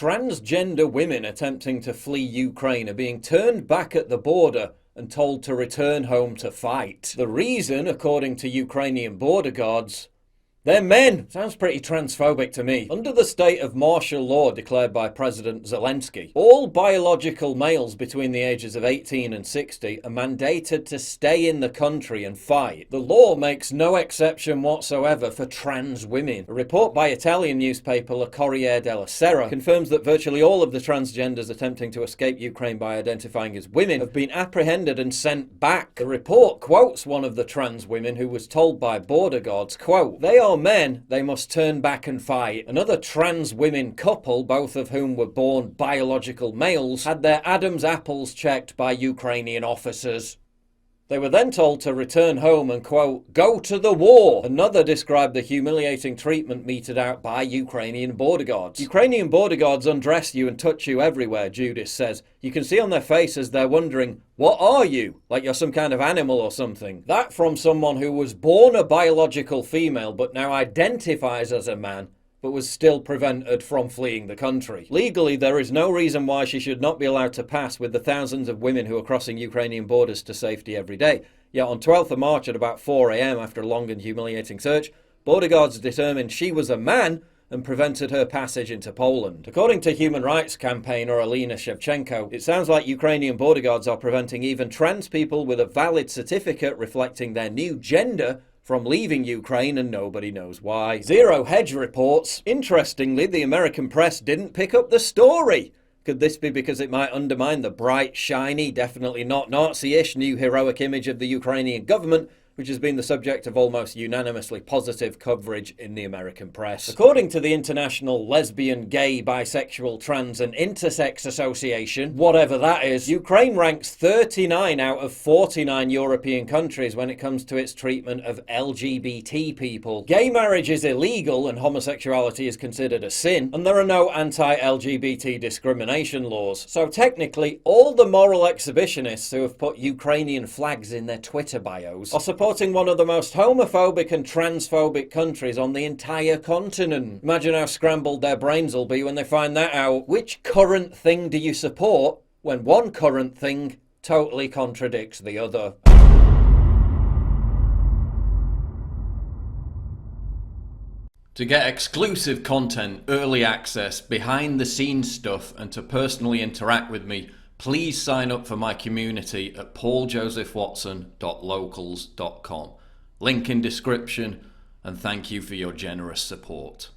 Transgender women attempting to flee Ukraine are being turned back at the border and told to return home to fight. The reason, according to Ukrainian border guards, they're men. Sounds pretty transphobic to me. Under the state of martial law declared by President Zelensky, all biological males between the ages of 18 and 60 are mandated to stay in the country and fight. The law makes no exception whatsoever for trans women. A report by Italian newspaper La Corriere della Sera confirms that virtually all of the transgenders attempting to escape Ukraine by identifying as women have been apprehended and sent back. The report quotes one of the trans women who was told by border guards, quote, "They are men, they must turn back and fight." Another trans women couple, both of whom were born biological males, had their Adam's apples checked by Ukrainian officers. They were then told to return home and, quote, "go to the war." Another described the humiliating treatment meted out by Ukrainian border guards. Ukrainian border guards undress you and touch you everywhere, Judith says. You can see on their faces they're wondering, what are you? Like you're some kind of animal or something. That from someone who was born a biological female but now identifies as a man, but was still prevented from fleeing the country. Legally, there is no reason why she should not be allowed to pass with the thousands of women who are crossing Ukrainian borders to safety every day. Yet on 12th of March at about 4 a.m, after a long and humiliating search, border guards determined she was a man and prevented her passage into Poland. According to human rights campaigner Alina Shevchenko, it sounds like Ukrainian border guards are preventing even trans people with a valid certificate reflecting their new gender from leaving Ukraine, and nobody knows why. Zero Hedge reports, interestingly, the American press didn't pick up the story. Could this be because it might undermine the bright, shiny, definitely not Nazi-ish new heroic image of the Ukrainian government, which has been the subject of almost unanimously positive coverage in the American press? According to the International Lesbian, Gay, Bisexual, Trans and Intersex Association, whatever that is, Ukraine ranks 39 out of 49 European countries when it comes to its treatment of LGBT people. Gay marriage is illegal and homosexuality is considered a sin, and there are no anti-LGBT discrimination laws. So technically, all the moral exhibitionists who have put Ukrainian flags in their Twitter bios are supporting one of the most homophobic and transphobic countries on the entire continent. Imagine how scrambled their brains will be when they find that out. Which current thing do you support when one current thing totally contradicts the other? To get exclusive content, early access, behind the scenes stuff, and to personally interact with me, please sign up for my community at pauljosephwatson.locals.com. Link in description, and thank you for your generous support.